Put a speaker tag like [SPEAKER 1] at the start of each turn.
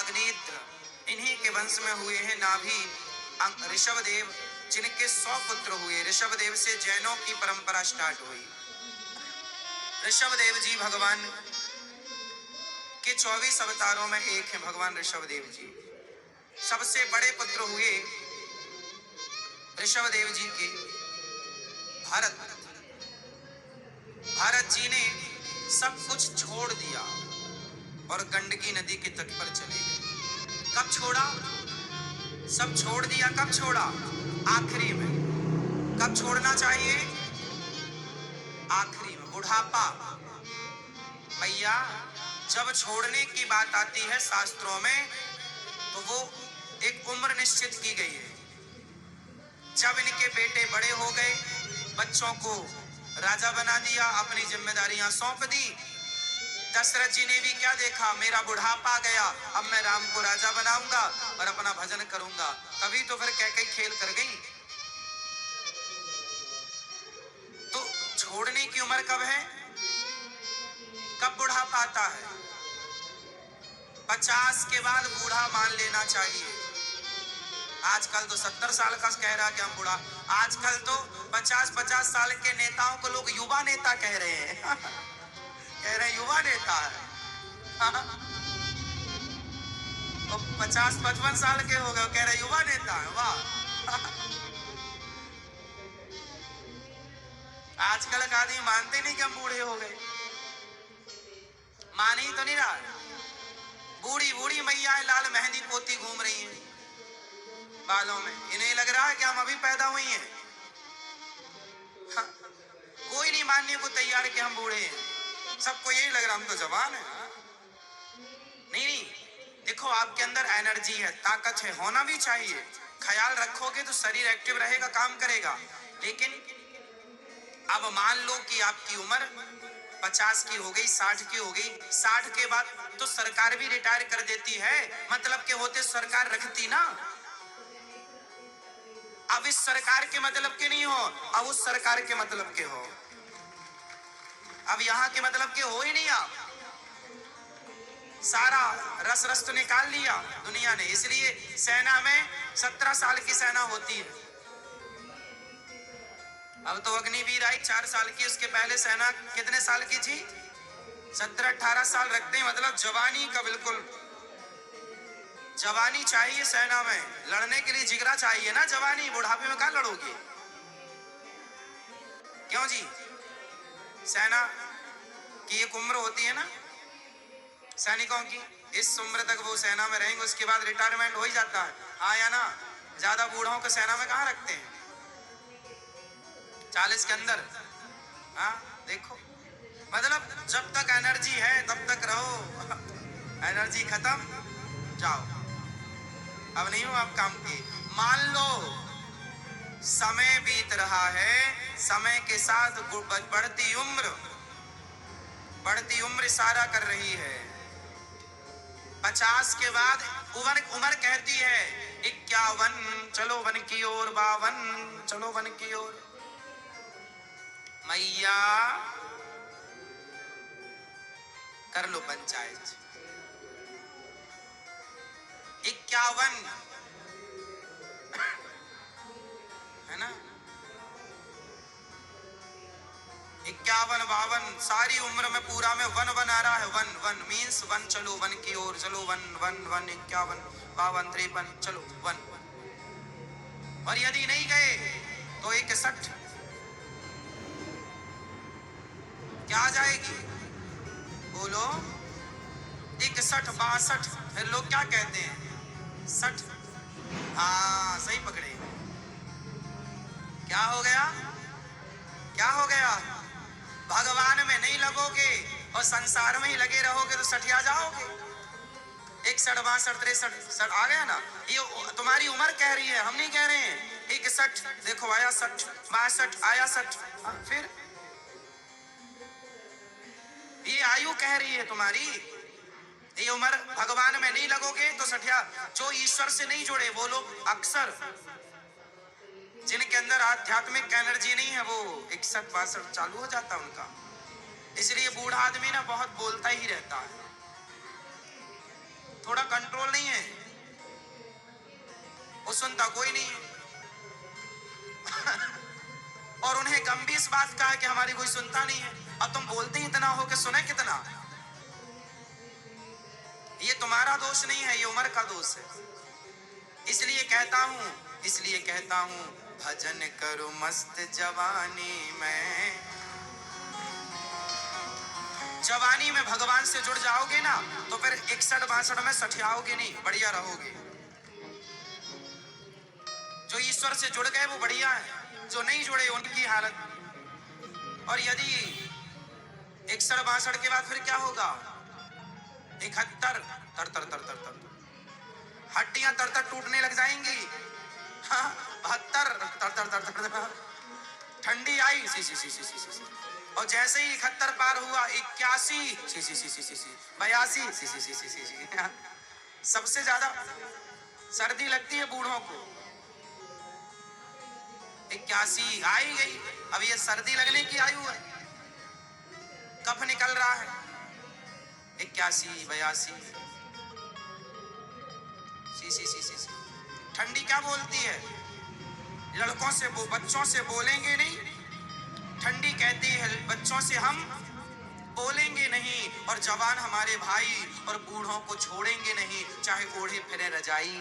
[SPEAKER 1] आग्नेत्र, इन्हीं के वंश में हुए हैं नाभि ऋषभदेव, जिनके 100 पुत्र हुए। ऋषभदेव से जैनों की परंपरा स्टार्ट हुई। ऋषभदेव जी भगवान के 24 अवतारों में एक हैं भगवान ऋषभदेव जी। सबसे बड़े पुत्र हुए ऋषभदेव जी के भरत। भरत जी ने सब कुछ छोड़ दिया और गंडकी नदी के तट पर चले गए। कब छोड़ा? सब छोड़ दिया। कब छोड़ा? आखिरी में। कब छोड़ना चाहिए? आखिरी में, बुढ़ापा। भैया जब छोड़ने की बात आती है शास्त्रों में, तो वो एक उम्र निश्चित की गई है। जब इनके बेटे बड़े हो गए, बच्चों को राजा बना दिया, अपनी जिम्मेदारियां सौंप दी। दशरथ जी ने भी क्या देखा? मेरा बुढ़ापा गया, अब मैं राम को राजा बनाऊंगा और अपना भजन करूंगा। तभी तो फिर कैकेयी खेल कर गई। तो छोड़ने की उम्र कब है? कब बुढ़ापा आता है? 50 के बाद बूढ़ा मान लेना चाहिए। आजकल तो 70 साल का कह रहा कि हम बूढ़ा। आजकल तो 50-50 साल के नेताओं को लोग युवा नेता कह रहे हैं। कह रहे हैं युवा नेता है। तो 50-55 साल के हो गए, कह रहे युवा नेता है। वाह। आजकल का आदमी मानते नहीं कि हम बूढ़े हो गए। मान ही तो नहीं रहा। बूढ़ी बूढ़ी मैया लाल मेहंदी पोती घूम रही हैं बालों में। इन्हें लग रहा है कि हम अभी पैदा हुई हैं। हाँ। कोई नहीं मानने को तैयार कि हम बूढ़े हैं। सबको यही लग रहा हम तो जवान हैं। नहीं नहीं, देखो आपके अंदर एनर्जी है, ताकत है, होना भी चाहिए। ख्याल रखोगे तो शरीर एक्टिव रहेगा, काम करेगा। लेकिन अब मान लो कि आपकी उम्र 50 की हो गई, 60 की हो गई। 60 के बाद तो सरकार भी रिटायर कर देती है। मतलब के होते सरकार रखती ना। अब इस सरकार के मतलब के नहीं हो, अब उस सरकार के मतलब के हो। अब यहां के मतलब के हो ही नहीं। आप सारा रस रस तो निकाल लिया दुनिया ने। इसलिए सेना में 17 साल की सेना होती है। अब तो अग्निवीर आई 4 साल की, उसके पहले सेना कितने साल की थी? 17-18 साल रखते हैं। मतलब जवानी का बिल्कुल जवानी चाहिए सेना में। लड़ने के लिए जिगरा चाहिए ना। जवानी बुढ़ापे में कहां लड़ोगे? क्यों जी? सेना की एक उम्र होती है ना सैनिकों की। इस उम्र तक वो सेना में रहेंगे, उसके बाद रिटायरमेंट हो ही जाता है। हाँ या ना? ज्यादा बूढ़ों को सेना में कहां रखते हैं? 40 के अंदर। हाँ देखो, मतलब जब तक एनर्जी है तब तक रहो। एनर्जी खत्म, जाओ। अब नहीं हो आप काम की। मान लो समय बीत रहा है, समय के साथ बढ़ती उम्र इशारा कर रही है। 50 के बाद उम्र कहती है 51, चलो वन की ओर। 52, चलो वन की ओर। मैया कर लो पंचायत। 51 है ना? 51, 52 सारी उम्र में पूरा में वन वन आ रहा है। वन वन मीन्स वन, चलो वन की ओर, चलो वन वन वन। 51, 52, 53, चलो वन। और यदि नहीं गए तो 61 क्या आ जाएगी? बोलो 61, 62। फिर लोग क्या कहते हैं? 60। हाँ सही पकड़े। क्या हो गया? क्या हो गया? भगवान में नहीं लगोगे और संसार में ही लगे रहोगे तो सठिया जाओगे। 61, 62, 63 आ गया ना? ये तुम्हारी उम्र कह रही है, हम नहीं कह रहे हैं। 61 देखो आया, 60, 62 आया, 60। फिर ये आयु कह रही है तुम्हारी। ये उम्र भगवान में नहीं लगोगे तो सठिया। जो ईश्वर से नहीं जुड़े वो लोग अक्सर, जिनके अंदर आध्यात्मिक एनर्जी नहीं है, वो 61, 62 चालू हो जाता है उनका। इसलिए बूढ़ा आदमी ना बहुत बोलता ही रहता है, थोड़ा कंट्रोल नहीं वो सुनता कोई नहीं है। और उन्हें गम भी इस बात का है कि हमारी कोई सुनता नहीं है। अब तुम बोलते ही इतना हो कि सुने कितना। ये तुम्हारा दोष नहीं है, ये उम्र का दोष है। इसलिए कहता हूं भजन करो मस्त जवानी में। जवानी में भगवान से जुड़ जाओगे ना तो फिर 61-62 में सठियाओगे नहीं, बढ़िया रहोगे। जो ईश्वर से जुड़ गए वो बढ़िया है, जो नहीं जुड़े उनकी हालत। और यदि 61-62 के बाद फिर क्या होगा? 71 तर तर हड्डियां तर टूटने लग जाएंगी। 72 तर ठंडी आई सी। और जैसे ही 71 पार हुआ 81 82 सबसे ज्यादा सर्दी लगती है बूढ़ों को। 81 आई गई, अब ये सर्दी लगने की आयु है। कफ निकल रहा है। 81 82 ठंडी क्या बोलती है? लड़कों से बच्चों से बोलेंगे नहीं, ठंडी कहती है बच्चों से हम बोलेंगे नहीं। और जवान हमारे भाई और बूढ़ों को छोड़ेंगे नहीं, चाहे ओढ़े फिरे रजाई।